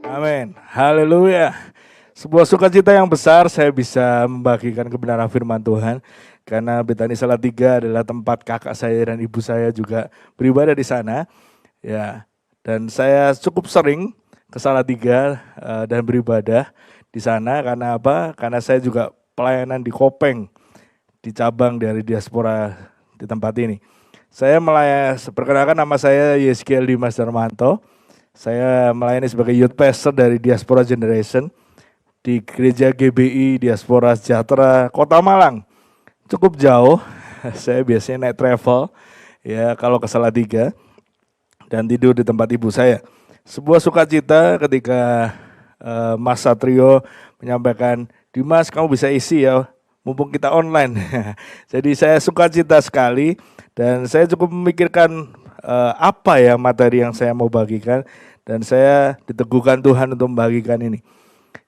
Amin. Haleluya. Sebuah sukacita yang besar saya bisa membagikan kebenaran firman Tuhan. Karena Betani Salatiga adalah tempat kakak saya dan ibu saya juga beribadah di sana. Ya, dan saya cukup sering ke Salatiga dan beribadah di sana. Karena apa? Karena saya juga pelayanan di Kopeng, di cabang dari diaspora di tempat ini. Saya perkenalkan, nama saya Yeskiel Dimas Darmanto. Saya melayani sebagai youth pastor dari Diaspora Generation di Gereja GBI Diaspora Sejahtera Kota Malang. Cukup jauh, saya biasanya naik travel ya kalau ke Salatiga dan tidur di tempat ibu saya. Sebuah sukacita ketika Mas Satrio menyampaikan, Dimas kamu bisa isi ya, mumpung kita online. Jadi saya sukacita sekali dan saya cukup memikirkan apa ya materi yang saya mau bagikan, dan saya diteguhkan Tuhan untuk membagikan ini.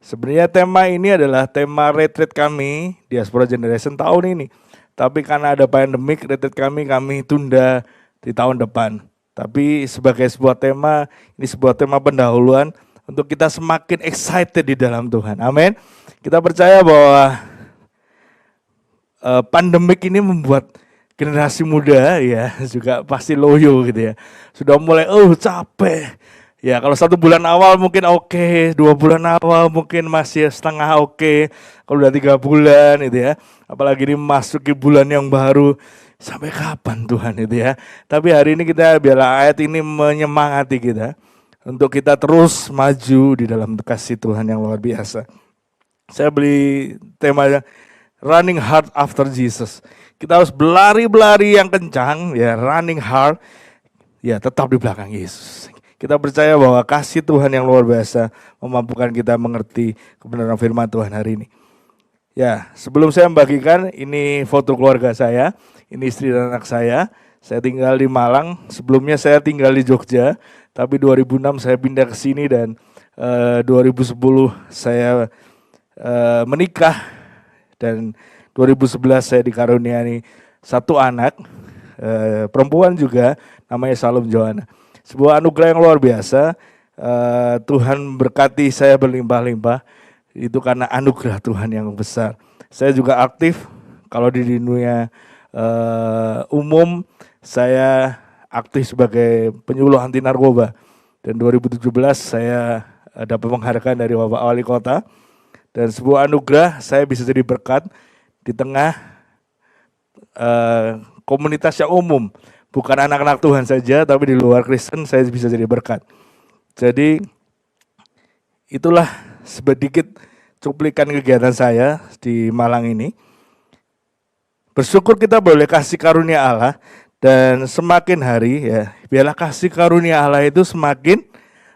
Sebenarnya tema ini adalah tema retreat kami Diaspora Generation tahun ini. Tapi karena ada pandemik, retreat kami tunda di tahun depan. Tapi sebagai sebuah tema, ini sebuah tema pendahuluan untuk kita semakin excited di dalam Tuhan. Amin. Kita percaya bahwa pandemik ini membuat generasi muda ya juga pasti loyo gitu ya. Sudah mulai capek. Ya kalau 1 bulan awal mungkin oke, 2 bulan awal mungkin masih setengah oke. Kalau udah 3 bulan itu ya, apalagi ini masuki bulan yang baru, sampai kapan Tuhan itu ya. Tapi hari ini kita biarlah ayat ini menyemangati kita untuk kita terus maju di dalam kasih Tuhan yang luar biasa. Saya beli temanya Running Hard After Jesus. Kita harus berlari yang kencang ya, running hard ya, tetap di belakang Yesus. Kita percaya bahwa kasih Tuhan yang luar biasa memampukan kita mengerti kebenaran firman Tuhan hari ini. Ya, sebelum saya membagikan, ini foto keluarga saya, ini istri dan anak saya. Saya tinggal di Malang, sebelumnya saya tinggal di Jogja, tapi 2006 saya pindah ke sini dan 2010 saya menikah, dan 2011 saya dikaruniai 1 anak, perempuan juga, namanya Salom Joanna. Sebuah anugerah yang luar biasa. Tuhan berkati saya berlimpah-limpah. Itu karena anugerah Tuhan yang besar. Saya juga aktif kalau di dunia umum. Saya aktif sebagai penyuluh anti narkoba. Dan 2017 saya dapat penghargaan dari Bapak Wali Kota. Dan sebuah anugerah saya bisa jadi berkat di tengah komunitas yang umum. Bukan anak-anak Tuhan saja, tapi di luar Kristen saya bisa jadi berkat. Jadi itulah sedikit cuplikan kegiatan saya di Malang ini. Bersyukur kita boleh kasih karunia Allah, dan semakin hari ya, biarlah kasih karunia Allah itu semakin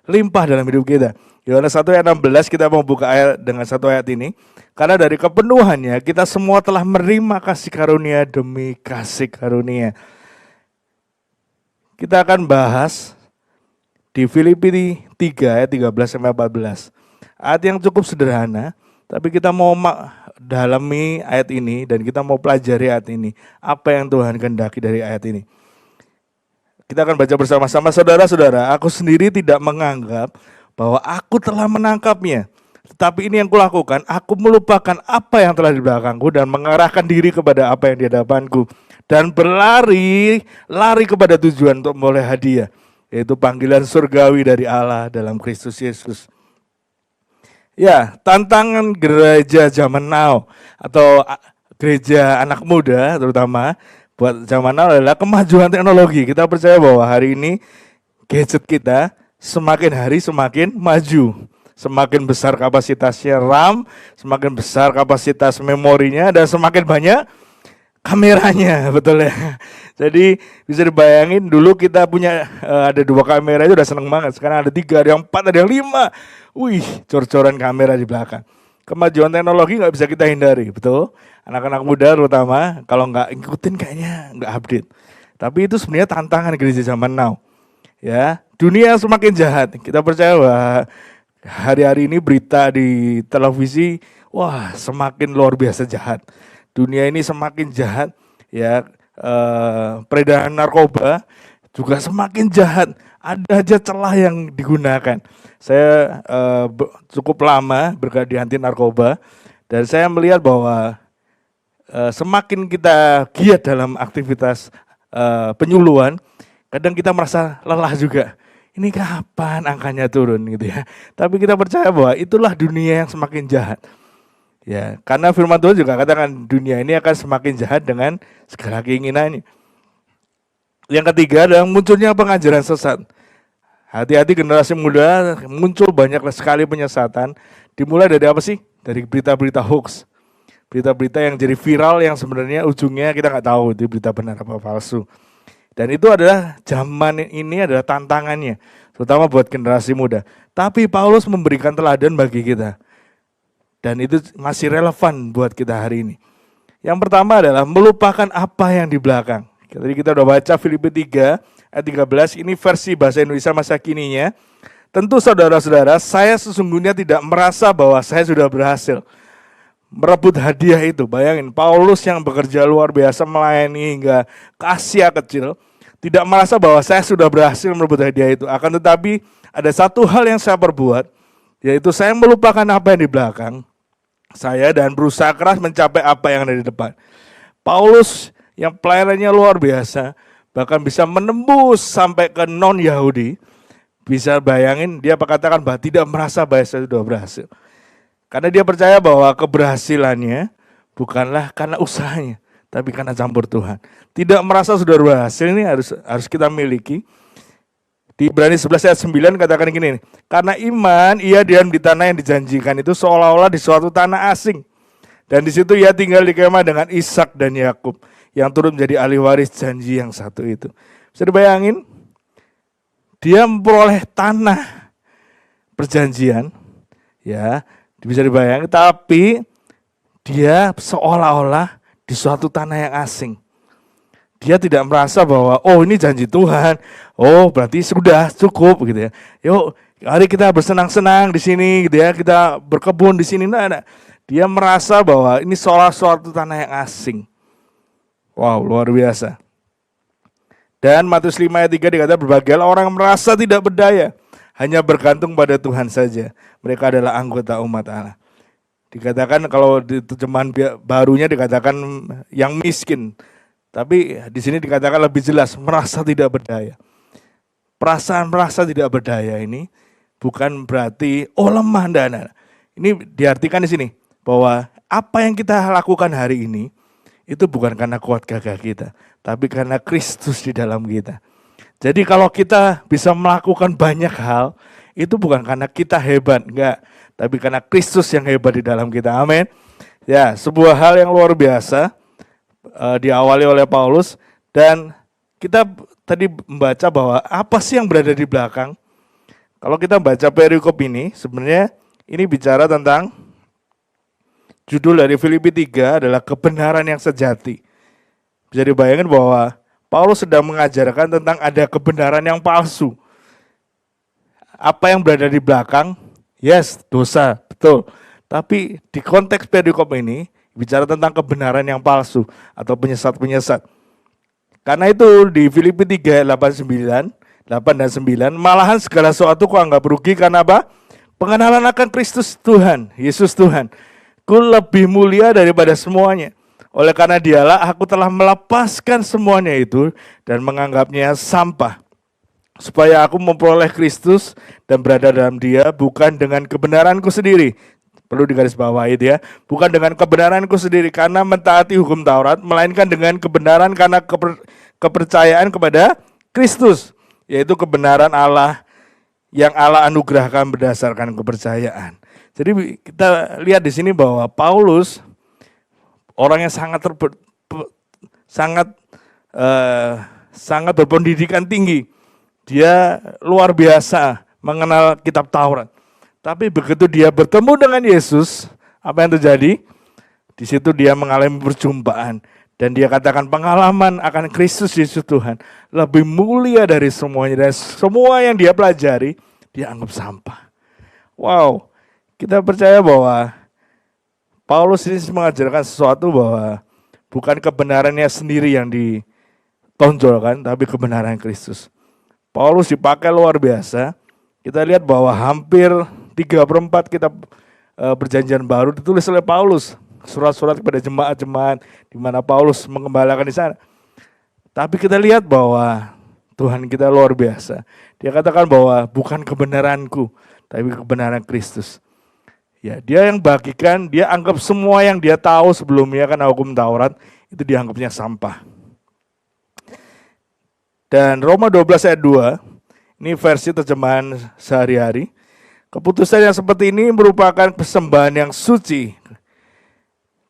limpah dalam hidup kita. Yohanes 1 ayat 16, kita mau buka ayat dengan 1 ayat ini. Karena dari kepenuhannya kita semua telah menerima kasih karunia demi kasih karunia. Kita akan bahas di Filipi 3 ayat 13-14. Ayat yang cukup sederhana, tapi kita mau dalami ayat ini dan kita mau pelajari ayat ini. Apa yang Tuhan kehendaki dari ayat ini. Kita akan baca bersama-sama. Saudara-saudara, aku sendiri tidak menganggap bahwa aku telah menangkapnya. Tetapi ini yang kulakukan, aku melupakan apa yang telah di belakangku dan mengarahkan diri kepada apa yang di hadapanku. Dan lari kepada tujuan untuk memperoleh hadiah, yaitu panggilan surgawi dari Allah dalam Kristus Yesus. Ya, tantangan gereja zaman now atau gereja anak muda terutama buat zaman now adalah kemajuan teknologi. Kita percaya bahwa hari ini gadget kita semakin hari semakin maju. Semakin besar kapasitasnya RAM, semakin besar kapasitas memorinya, dan semakin banyak kameranya, betul ya. Jadi bisa dibayangin dulu kita punya ada 2 kamera itu udah seneng banget. Sekarang ada 3, ada yang 4, ada yang 5. Wih, cor-coran kamera di belakang. Kemajuan teknologi nggak bisa kita hindari, betul. Anak-anak muda terutama kalau nggak ikutin kayaknya nggak update. Tapi itu sebenarnya tantangan gereja zaman now. Ya, dunia semakin jahat. Kita percaya bahwa hari-hari ini berita di televisi, wah semakin luar biasa jahat. Dunia ini semakin jahat, ya, peredaran narkoba juga semakin jahat. Ada aja celah yang digunakan. Saya cukup lama bergerak di anti narkoba dan saya melihat bahwa semakin kita giat dalam aktivitas penyuluhan, kadang kita merasa lelah juga. Ini kapan angkanya turun gitu ya. Tapi kita percaya bahwa itulah dunia yang semakin jahat. Ya, karena firman Tuhan juga katakan dunia ini akan semakin jahat dengan segala keinginannya. Yang ketiga adalah munculnya pengajaran sesat. Hati-hati generasi muda, muncul banyak sekali penyesatan. Dimulai dari apa sih? Dari berita-berita hoax. Berita-berita yang jadi viral yang sebenarnya ujungnya kita nggak tahu itu berita benar apa palsu. Dan itu adalah zaman ini adalah tantangannya, terutama buat generasi muda. Tapi Paulus memberikan teladan bagi kita. Dan itu masih relevan buat kita hari ini. Yang pertama adalah melupakan apa yang di belakang. Tadi kita udah baca Filipi 3 ayat 13, ini versi bahasa Indonesia masa kininya. Tentu saudara-saudara, saya sesungguhnya tidak merasa bahwa saya sudah berhasil merebut hadiah itu. Bayangin, Paulus yang bekerja luar biasa melayani hingga ke Asia kecil, tidak merasa bahwa saya sudah berhasil merebut hadiah itu. Akan tetapi ada satu hal yang saya perbuat, yaitu saya melupakan apa yang di belakang saya dan berusaha keras mencapai apa yang ada di depan. Paulus yang pelayanannya luar biasa, bahkan bisa menembus sampai ke non-Yahudi. Bisa bayangin, dia katakan bahwa tidak merasa bahwa saya sudah berhasil. Karena dia percaya bahwa keberhasilannya bukanlah karena usahanya, tapi karena campur Tuhan. Tidak merasa sudah berhasil ini harus kita miliki. Di Ibrani 11 ayat 9 katakan gini, karena iman ia diam di tanah yang dijanjikan itu seolah-olah di suatu tanah asing. Dan di situ ia tinggal di kemah dengan Ishak dan Yakub yang turut menjadi ahli waris janji yang satu itu. Bisa dibayangin? Dia memperoleh tanah perjanjian, ya bisa dibayangin, tapi dia seolah-olah di suatu tanah yang asing. Dia tidak merasa bahwa oh ini janji Tuhan, oh berarti sudah cukup gitu ya. Yuk hari kita bersenang-senang di sini gitu ya, kita berkebun di sini. Nah, dia merasa bahwa ini seolah suatu tanah yang asing. Wow, luar biasa. Dan Matius 5 ayat 3 dikatakan berbahagialah orang merasa tidak berdaya, hanya bergantung pada Tuhan saja. Mereka adalah anggota umat Allah. Dikatakan kalau di terjemahan barunya dikatakan yang miskin. Tapi di sini dikatakan lebih jelas, merasa tidak berdaya. Perasaan merasa tidak berdaya ini bukan berarti oh lemah, enggak. Ini diartikan di sini bahwa apa yang kita lakukan hari ini itu bukan karena kuat gagah kita, tapi karena Kristus di dalam kita. Jadi kalau kita bisa melakukan banyak hal, itu bukan karena kita hebat, enggak, tapi karena Kristus yang hebat di dalam kita. Amin. Ya, sebuah hal yang luar biasa. Diawali oleh Paulus dan kita tadi membaca bahwa apa sih yang berada di belakang. Kalau kita baca perikop ini sebenarnya ini bicara tentang judul dari Filipi 3 adalah kebenaran yang sejati. Bisa dibayangkan bahwa Paulus sedang mengajarkan tentang ada kebenaran yang palsu. Apa yang berada di belakang? Yes, dosa, betul. Tapi di konteks perikop ini bicara tentang kebenaran yang palsu atau penyesat-penyesat. Karena itu di Filipi 3, 8 dan 9, malahan segala sesuatu ku anggap rugi karena apa? Pengenalan akan Kristus Tuhan, Yesus Tuhan. Ku lebih mulia daripada semuanya. Oleh karena dialah aku telah melepaskan semuanya itu dan menganggapnya sampah. Supaya aku memperoleh Kristus dan berada dalam dia bukan dengan kebenaranku sendiri. Perlu digarisbawahi ya, bukan dengan kebenaranku sendiri karena mentaati hukum Taurat, melainkan dengan kebenaran karena kepercayaan kepada Kristus, yaitu kebenaran Allah yang Allah anugerahkan berdasarkan kepercayaan. Jadi kita lihat di sini bahwa Paulus orang yang sangat berpendidikan tinggi, dia luar biasa mengenal kitab Taurat. Tapi begitu dia bertemu dengan Yesus, apa yang terjadi? Di situ dia mengalami perjumpaan. Dan dia katakan pengalaman akan Kristus Yesus Tuhan lebih mulia dari semuanya. Dan semua yang dia pelajari, dia anggap sampah. Wow, kita percaya bahwa Paulus ini mengajarkan sesuatu bahwa bukan kebenarannya sendiri yang ditonjolkan, tapi kebenaran Kristus. Paulus dipakai luar biasa. Kita lihat bahwa hampir 3/4 kitab perjanjian baru ditulis oleh Paulus. Surat-surat kepada jemaat-jemaat di mana Paulus mengembalakan di sana. Tapi kita lihat bahwa Tuhan kita luar biasa. Dia katakan bahwa bukan kebenaranku, tapi kebenaran Kristus. Ya, dia yang bagikan, dia anggap semua yang dia tahu sebelumnya karena hukum Taurat itu dianggapnya sampah. Dan Roma 12 ayat 2, ini versi terjemahan sehari-hari. Keputusan yang seperti ini merupakan persembahan yang suci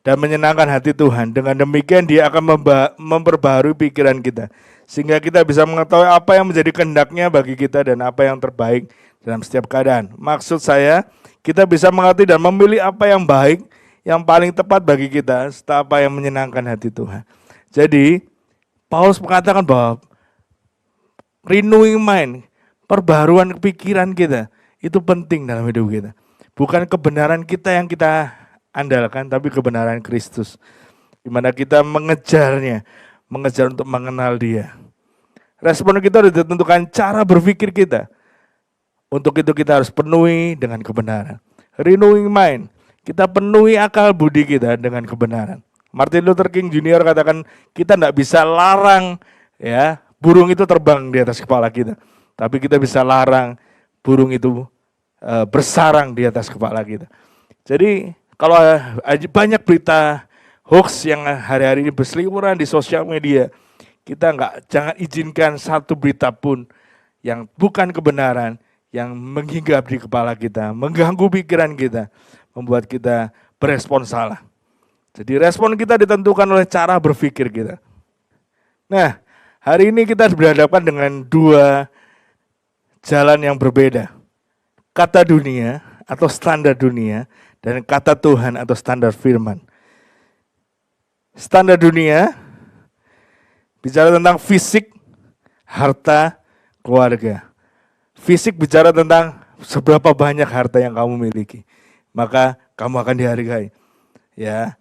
dan menyenangkan hati Tuhan. Dengan demikian dia akan memperbaharui pikiran kita, sehingga kita bisa mengetahui apa yang menjadi kehendak-Nya bagi kita dan apa yang terbaik dalam setiap keadaan. Maksud saya, kita bisa mengerti dan memilih apa yang baik, yang paling tepat bagi kita, serta apa yang menyenangkan hati Tuhan. Jadi, Paulus mengatakan bahwa renewing mind, perbaharuan pikiran kita, itu penting dalam hidup kita. Bukan kebenaran kita yang kita andalkan, tapi kebenaran Kristus. Di mana kita mengejarnya, mengejar untuk mengenal Dia. Respon kita sudah ditentukan cara berpikir kita. Untuk itu kita harus penuhi dengan kebenaran. Renewing mind, kita penuhi akal budi kita dengan kebenaran. Martin Luther King Jr. katakan kita tidak bisa larang ya burung itu terbang di atas kepala kita, tapi kita bisa larang burung itu bersarang di atas kepala kita. Jadi kalau banyak berita hoax yang hari-hari ini berseliweran di sosial media, kita jangan izinkan satu berita pun yang bukan kebenaran yang menghinggap di kepala kita, mengganggu pikiran kita, membuat kita berespon salah. Jadi respon kita ditentukan oleh cara berpikir kita. Nah, hari ini kita berhadapan dengan dua jalan yang berbeda. Kata dunia atau standar dunia dan kata Tuhan atau standar firman. Standar dunia bicara tentang fisik, harta, keluarga. Fisik bicara tentang seberapa banyak harta yang kamu miliki, maka kamu akan dihargai. Ya,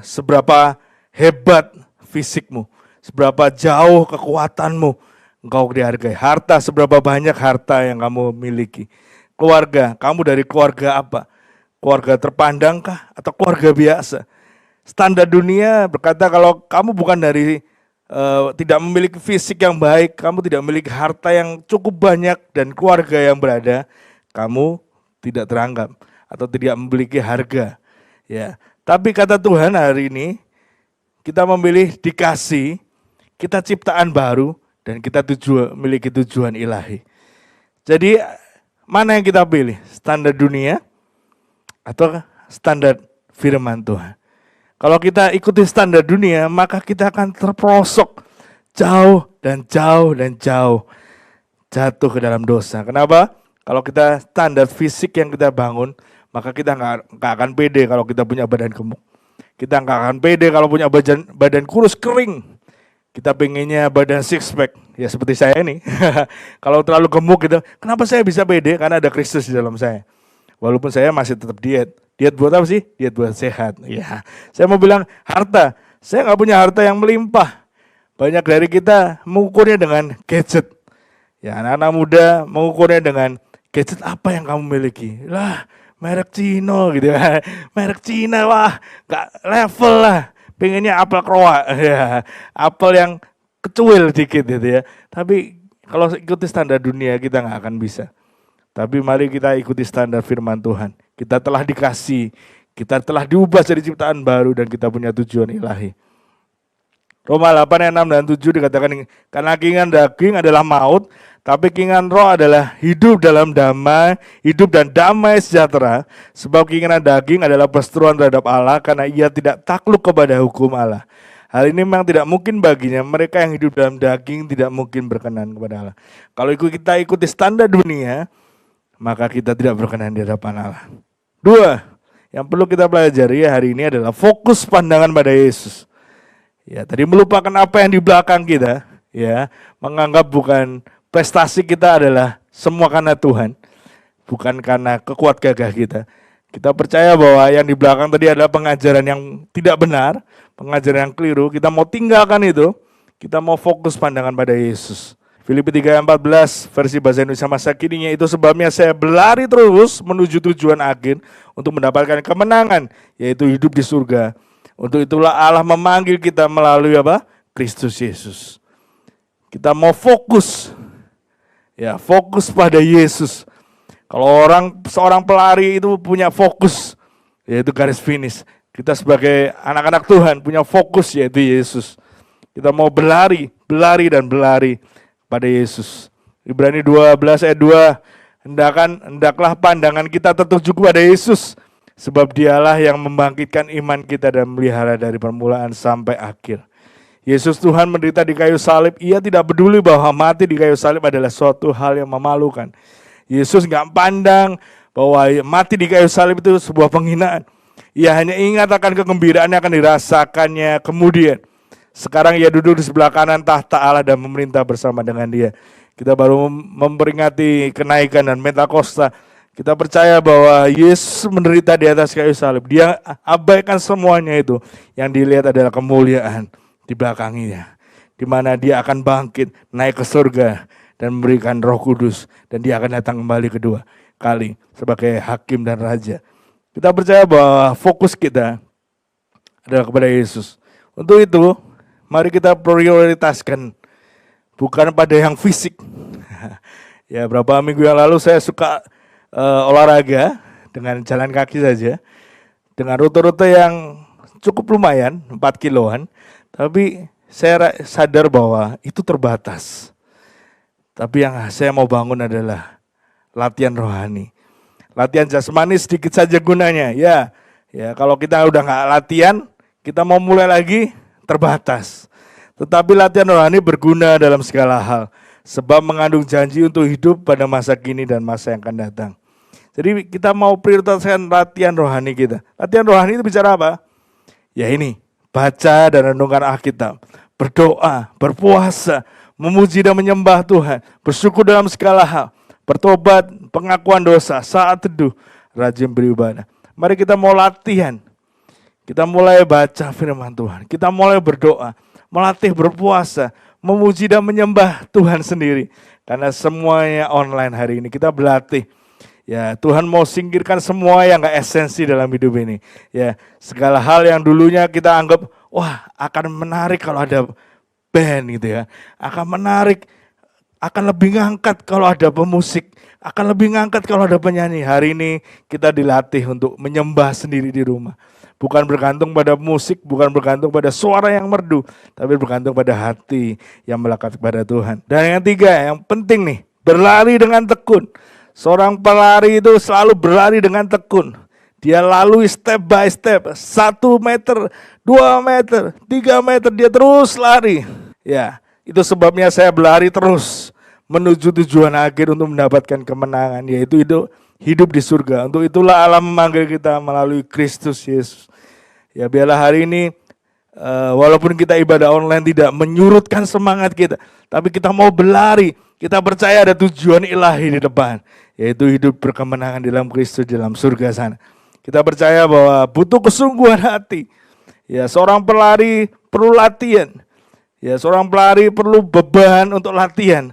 seberapa hebat fisikmu, seberapa jauh kekuatanmu, engkau dihargai. Harta, seberapa banyak harta yang kamu miliki. Keluarga, kamu dari keluarga apa? Keluarga terpandangkah atau keluarga biasa? Standar dunia berkata kalau kamu bukan dari tidak memiliki fisik yang baik, kamu tidak memiliki harta yang cukup banyak dan keluarga yang berada, kamu tidak teranggap atau tidak memiliki harga. Ya, tapi kata Tuhan hari ini kita memilih dikasih, kita ciptaan baru dan kita memiliki tujuan ilahi. Jadi mana yang kita pilih? Standar dunia atau standar firman Tuhan? Kalau kita ikuti standar dunia, maka kita akan terperosok jauh dan jauh dan jauh jatuh ke dalam dosa. Kenapa? Kalau kita standar fisik yang kita bangun, maka kita nggak akan pede kalau kita punya badan gemuk. Kita nggak akan pede kalau punya badan kurus kering. Kita pengennya badan six pack, ya seperti saya ini. Kalau terlalu gemuk gitu, kenapa saya bisa pede? Karena ada Kristus di dalam saya. Walaupun saya masih tetap diet. Diet buat apa sih? Diet buat sehat. Ya, saya mau bilang harta. Saya nggak punya harta yang melimpah. Banyak dari kita mengukurnya dengan gadget. Ya, anak-anak muda mengukurnya dengan gadget apa yang kamu miliki. Lah, merek Cino gitu ya. Merek Cina, wah, nggak level lah. Pengennya apel kroa, ya, apel yang kecuil dikit gitu ya. Tapi kalau ikuti standar dunia kita nggak akan bisa. Tapi mari kita ikuti standar firman Tuhan. Kita telah dikasih, kita telah diubah jadi ciptaan baru dan kita punya tujuan ilahi. Roma 8 ayat 6 dan 7 dikatakan, karena keinginan daging adalah maut, tapi keinginan roh adalah hidup dalam damai, hidup dan damai sejahtera. Sebab keinginan daging adalah perseteruan terhadap Allah, karena ia tidak takluk kepada hukum Allah. Hal ini memang tidak mungkin baginya, mereka yang hidup dalam daging tidak mungkin berkenan kepada Allah. Kalau kita ikuti standar dunia, maka kita tidak berkenan di hadapan Allah. Dua, yang perlu kita pelajari hari ini adalah fokus pandangan pada Yesus. Ya, tadi melupakan apa yang di belakang kita, ya, menganggap bukan prestasi kita adalah semua karena Tuhan, bukan karena kekuat gagah kita. Kita percaya bahwa yang di belakang tadi adalah pengajaran yang tidak benar, pengajaran yang keliru. Kita mau tinggalkan itu, kita mau fokus pandangan pada Yesus. Filipi 3:14 versi bahasa Indonesia masa kininya, itu sebabnya saya berlari terus menuju tujuan akhir untuk mendapatkan kemenangan, yaitu hidup di surga. Untuk itulah Allah memanggil kita melalui apa? Kristus Yesus. Kita mau fokus, ya fokus pada Yesus. Kalau seorang pelari itu punya fokus, yaitu garis finish. Kita sebagai anak-anak Tuhan punya fokus, yaitu Yesus. Kita mau berlari pada Yesus. Ibrani 12 ayat 2, hendaklah pandangan kita tertuju kepada Yesus, sebab dialah yang membangkitkan iman kita dan melihara dari permulaan sampai akhir. Yesus Tuhan menderita di kayu salib, ia tidak peduli bahwa mati di kayu salib adalah suatu hal yang memalukan. Yesus gak pandang bahwa mati di kayu salib itu sebuah penghinaan. Ia hanya ingat akan kegembiraan yang akan dirasakannya kemudian. Sekarang ia duduk di sebelah kanan tahta Allah dan memerintah bersama dengan Dia. Kita baru memperingati kenaikan dan Pentakosta. Kita percaya bahwa Yesus menderita di atas kayu salib. Dia abaikan semuanya itu. Yang dilihat adalah kemuliaan di belakangnya, di mana Dia akan bangkit, naik ke surga dan memberikan Roh Kudus, dan Dia akan datang kembali kedua kali sebagai hakim dan raja. Kita percaya bahwa fokus kita adalah kepada Yesus. Untuk itu, mari kita prioritaskan bukan pada yang fisik. Ya, beberapa minggu yang lalu saya suka olahraga dengan jalan kaki saja, dengan rute-rute yang cukup lumayan, 4 kiloan. Tapi saya sadar bahwa itu terbatas. Tapi yang saya mau bangun adalah latihan rohani. Latihan jasmani sedikit saja gunanya. Ya, kalau kita udah nggak latihan, kita mau mulai lagi terbatas. Tetapi latihan rohani berguna dalam segala hal, sebab mengandung janji untuk hidup pada masa kini dan masa yang akan datang. Jadi kita mau prioritaskan latihan rohani kita. Latihan rohani itu bicara apa? Ya ini, baca dan renungkan Alkitab, berdoa, berpuasa, memuji dan menyembah Tuhan, bersyukur dalam segala hal, bertobat, pengakuan dosa, saat teduh, rajin beribadah. Mari kita mau latihan. Kita mulai baca firman Tuhan, kita mulai berdoa, melatih berpuasa, memuji dan menyembah Tuhan sendiri. Karena semuanya online hari ini, kita berlatih. Ya, Tuhan mau singkirkan semua yang gak esensi dalam hidup ini. Ya, segala hal yang dulunya kita anggap, wah akan menarik kalau ada band gitu ya. Akan menarik, akan lebih ngangkat kalau ada pemusik. Akan lebih ngangkat kalau ada penyanyi. Hari ini kita dilatih untuk menyembah sendiri di rumah. Bukan bergantung pada musik, bukan bergantung pada suara yang merdu, tapi bergantung pada hati yang melekat kepada Tuhan. Dan yang tiga, yang penting nih, berlari dengan tekun. Seorang pelari itu selalu berlari dengan tekun. Dia lalui step by step, 1 meter, 2 meter, 3 meter, dia terus lari. Ya, itu sebabnya saya berlari terus menuju tujuan akhir untuk mendapatkan kemenangan, yaitu hidup di surga. Untuk itulah Allah memanggil kita melalui Kristus Yesus. Ya, biarlah hari ini walaupun kita ibadah online tidak menyurutkan semangat kita, tapi kita mau berlari. Kita percaya ada tujuan ilahi di depan, yaitu hidup berkemenangan dalam Kristus dalam surga sana. Kita percaya bahwa butuh kesungguhan hati. Ya, seorang pelari perlu latihan. Ya, seorang pelari perlu beban untuk latihan.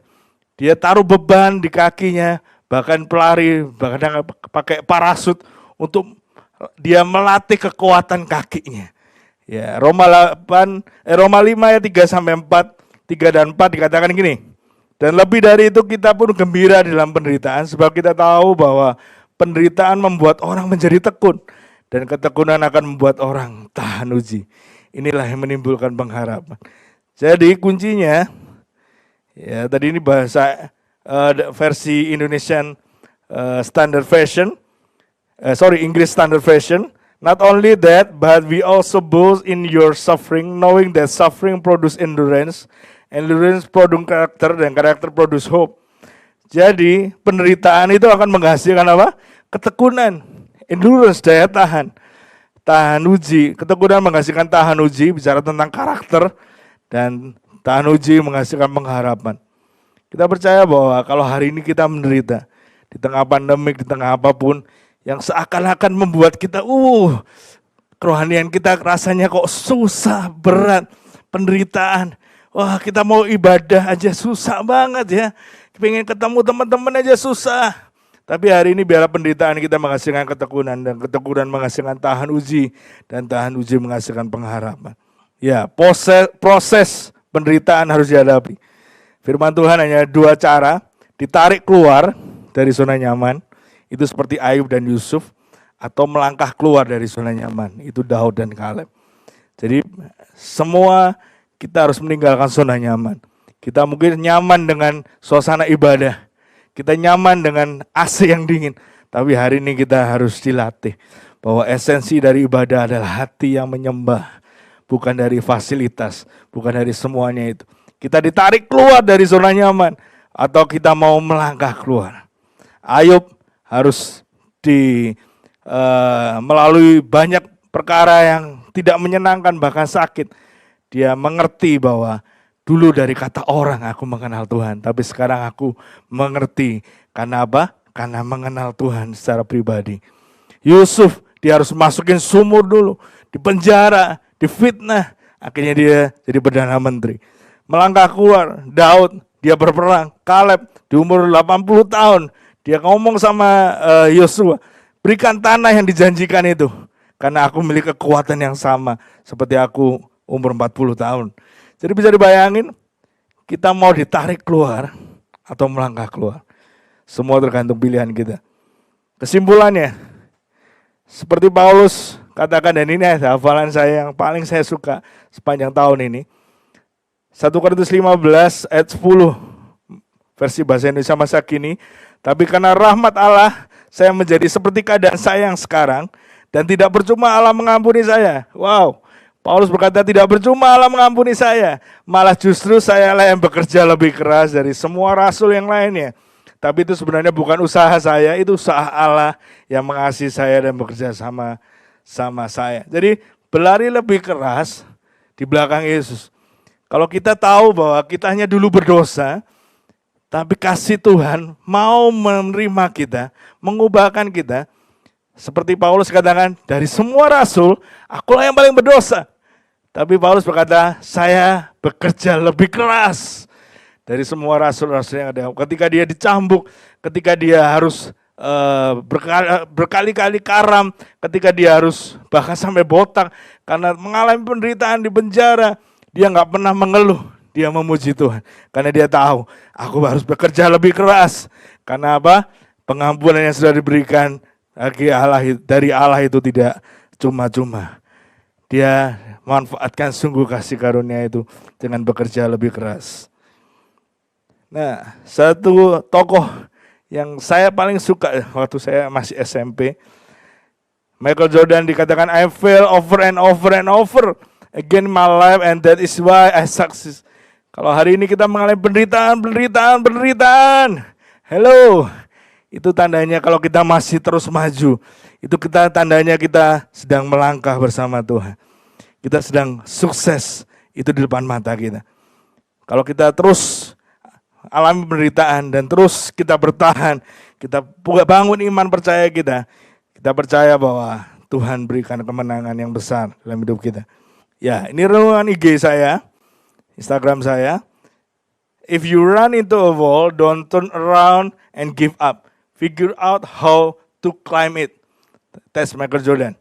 Dia taruh beban di kakinya, bahkan pelari bahkan pakai parasut untuk dia melatih kekuatan kakinya. Ya, Roma 5 ayat 3 sampai 4, 3 dan 4 dikatakan gini. Dan lebih dari itu kita pun gembira dalam penderitaan, sebab kita tahu bahwa penderitaan membuat orang menjadi tekun, dan ketekunan akan membuat orang tahan uji. Inilah yang menimbulkan pengharapan. Jadi kuncinya, ya tadi ini bahasa versi Indonesian Standard Version, English Standard Version. Not only that, but we also boast in your suffering, knowing that suffering produce endurance. Endurance produce karakter, dan karakter produce hope. Jadi penderitaan itu akan menghasilkan apa? Ketekunan. Endurance, daya tahan. Tahan uji. Ketekunan menghasilkan tahan uji, bicara tentang karakter. Dan tahan uji menghasilkan pengharapan. Kita percaya bahwa kalau hari ini kita menderita, di tengah pandemik, di tengah apapun, yang seakan-akan membuat kita, kerohanian kita rasanya kok susah, berat, penderitaan. Wah, kita mau ibadah aja susah banget ya. Pengen ketemu teman-teman aja susah. Tapi hari ini biarlah penderitaan kita menghasilkan ketekunan, dan ketekunan menghasilkan tahan uji, dan tahan uji menghasilkan pengharapan. Ya, proses penderitaan harus dihadapi. Firman Tuhan hanya dua cara, ditarik keluar dari zona nyaman, itu seperti Ayub dan Yusuf, atau melangkah keluar dari zona nyaman, itu Daud dan Kaleb. Jadi semua kita harus meninggalkan zona nyaman. Kita mungkin nyaman dengan suasana ibadah, kita nyaman dengan AC yang dingin, tapi hari ini kita harus dilatih bahwa esensi dari ibadah adalah hati yang menyembah, bukan dari fasilitas, bukan dari semuanya itu. Kita ditarik keluar dari zona nyaman, atau kita mau melangkah keluar. Ayub harus melalui banyak perkara yang tidak menyenangkan, bahkan sakit. Dia mengerti bahwa dulu dari kata orang aku mengenal Tuhan, tapi sekarang aku mengerti. Karena apa? Karena mengenal Tuhan secara pribadi. Yusuf, dia harus masukin sumur dulu, di penjara, difitnah, akhirnya dia jadi Perdana Menteri. Melangkah keluar, Daud, dia berperang. Kaleb, di umur 80 tahun, dia ngomong sama Yosua, berikan tanah yang dijanjikan itu, karena aku memiliki kekuatan yang sama seperti aku umur 40 tahun. Jadi bisa dibayangin, kita mau ditarik keluar atau melangkah keluar. Semua tergantung pilihan kita. Kesimpulannya, seperti Paulus katakan, dan ini hafalan saya yang paling saya suka sepanjang tahun ini. 1 Korintus 15 ayat 10, versi bahasa Indonesia masa kini. Tapi karena rahmat Allah, saya menjadi seperti keadaan saya yang sekarang, dan tidak percuma Allah mengampuni saya. Wow, Paulus berkata tidak percuma Allah mengampuni saya, malah justru saya lah yang bekerja lebih keras dari semua rasul yang lainnya. Tapi itu sebenarnya bukan usaha saya, itu usaha Allah yang mengasihi saya dan bekerja sama saya. Jadi berlari lebih keras di belakang Yesus. Kalau kita tahu bahwa kita hanya dulu berdosa, tapi kasih Tuhan mau menerima kita, mengubahkan kita. Seperti Paulus katakan, dari semua rasul, akulah yang paling berdosa. Tapi Paulus berkata, saya bekerja lebih keras dari semua rasul-rasul yang ada. Ketika dia dicambuk, ketika dia harus berkali-kali karam, ketika dia harus bahkan sampai botak, karena mengalami penderitaan di penjara, dia nggak pernah mengeluh, dia memuji Tuhan. Karena dia tahu, aku harus bekerja lebih keras. Karena apa? Pengampunan yang sudah diberikan dari Allah itu tidak cuma-cuma. Dia manfaatkan sungguh kasih karunia itu dengan bekerja lebih keras. Nah, satu tokoh yang saya paling suka waktu saya masih SMP, Michael Jordan, dikatakan, I fail over and over and over again in my life, and that is why I succeed. Kalau hari ini kita mengalami penderitaan, hello, itu tandanya kalau kita masih terus maju, itu tandanya kita sedang melangkah bersama Tuhan. Kita sedang sukses, itu di depan mata kita. Kalau kita terus alami penderitaan dan terus kita bertahan, kita bangun iman percaya kita percaya bahwa Tuhan berikan kemenangan yang besar dalam hidup kita. Ya, ini renungan IG saya, Instagram saya. If you run into a wall, don't turn around and give up. Figure out how to climb it. Tes Michael Jordan.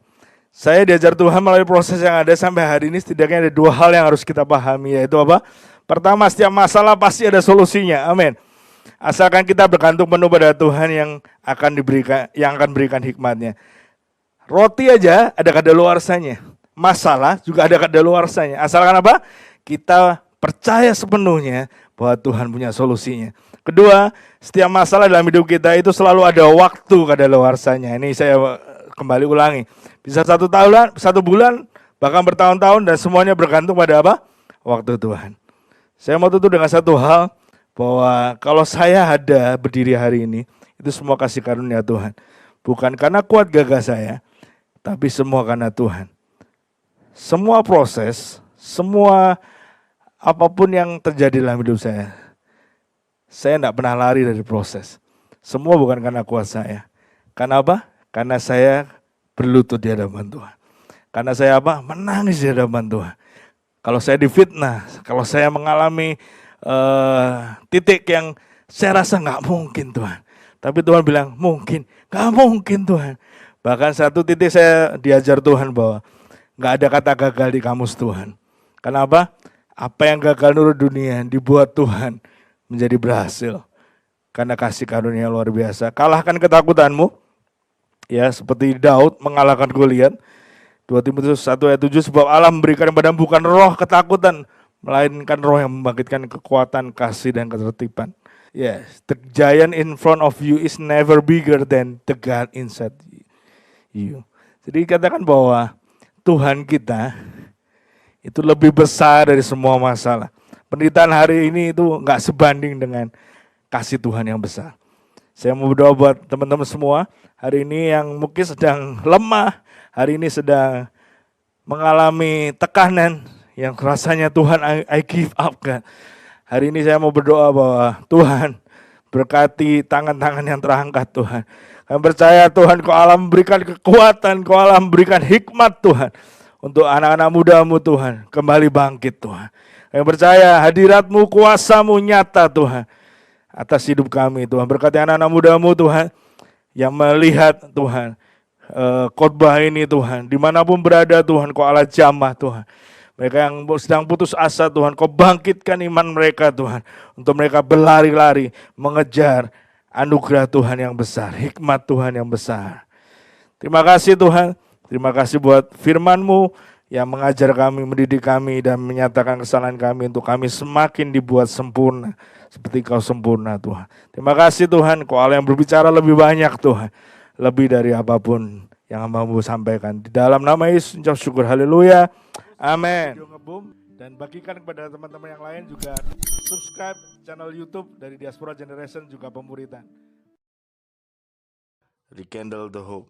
Saya diajar Tuhan melalui proses yang ada sampai hari ini, setidaknya ada dua hal yang harus kita pahami, yaitu apa? Pertama, setiap masalah pasti ada solusinya. Amin. Asalkan kita bergantung penuh pada Tuhan yang akan berikan hikmatnya. Roti aja ada kadaluarsanya. Masalah juga ada kadaluarsanya. Asalkan apa? Kita percaya sepenuhnya bahwa Tuhan punya solusinya. Kedua, setiap masalah dalam hidup kita itu selalu ada waktu kadaluarsanya. Ini saya kembali ulangi. Bisa 1 tahun, 1 bulan, bahkan bertahun-tahun, dan semuanya bergantung pada apa? Waktu Tuhan. Saya mau tutup dengan satu hal, bahwa kalau saya ada berdiri hari ini, itu semua kasih karunia Tuhan. Bukan karena kuat gagah saya, tapi semua karena Tuhan. Semua proses, semua apapun yang terjadi dalam hidup saya tidak pernah lari dari proses. Semua bukan karena kuat saya. Karena apa? Karena saya berlutut di hadapan Tuhan. Karena saya apa? Menangis di hadapan Tuhan. Kalau saya difitnah, kalau saya mengalami titik yang saya rasa nggak mungkin Tuhan. Tapi Tuhan bilang mungkin, nggak mungkin Tuhan. Bahkan satu titik saya diajar Tuhan bahwa nggak ada kata gagal di kamus Tuhan. Kenapa? Apa yang gagal menurut dunia dibuat Tuhan menjadi berhasil. Karena kasih karunia luar biasa. Kalahkan ketakutanmu. Ya, seperti Daud mengalahkan Goliat. 2 Timotius 1 ayat 7, sebab Allah memberikan kepadamu bukan roh ketakutan, melainkan roh yang membangkitkan kekuatan, kasih, dan ketertiban. Yes, the giant in front of you is never bigger than the God inside you. Jadi katakan bahwa Tuhan kita itu lebih besar dari semua masalah. Penderitaan hari ini itu nggak sebanding dengan kasih Tuhan yang besar. Saya mau berdoa buat teman-teman semua hari ini yang mungkin sedang lemah, hari ini sedang mengalami tekanan yang rasanya Tuhan I give up God. Hari ini saya mau berdoa bahwa Tuhan berkati tangan-tangan yang terangkat Tuhan. Kami percaya Tuhan Kau Allah memberikan kekuatan, Kau Allah memberikan hikmat Tuhan. Untuk anak-anak mudamu Tuhan kembali bangkit Tuhan. Kami percaya hadirat-Mu, kuasa-Mu nyata Tuhan. Atas hidup kami Tuhan, berkati anak-anak mudamu Tuhan yang melihat Tuhan khotbah ini Tuhan, dimanapun berada Tuhan, Kau Allah jamah Tuhan. Mereka yang sedang putus asa Tuhan, Kau bangkitkan iman mereka Tuhan, untuk mereka berlari-lari mengejar anugerah Tuhan yang besar, hikmat Tuhan yang besar. Terima kasih Tuhan, terima kasih buat firman-Mu yang mengajar kami, mendidik kami, dan menyatakan kesalahan kami untuk kami semakin dibuat sempurna. Seperti Kau sempurna Tuhan. Terima kasih Tuhan, Kau Allah yang berbicara lebih banyak Tuhan. Lebih dari apapun yang hamba-Mu sampaikan. Di dalam nama Yesus, ucap syukur, haleluya, amin. Dan bagikan kepada teman-teman yang lain juga subscribe channel YouTube dari Diaspora Generation juga Pemuritan. Rekindle the Hope.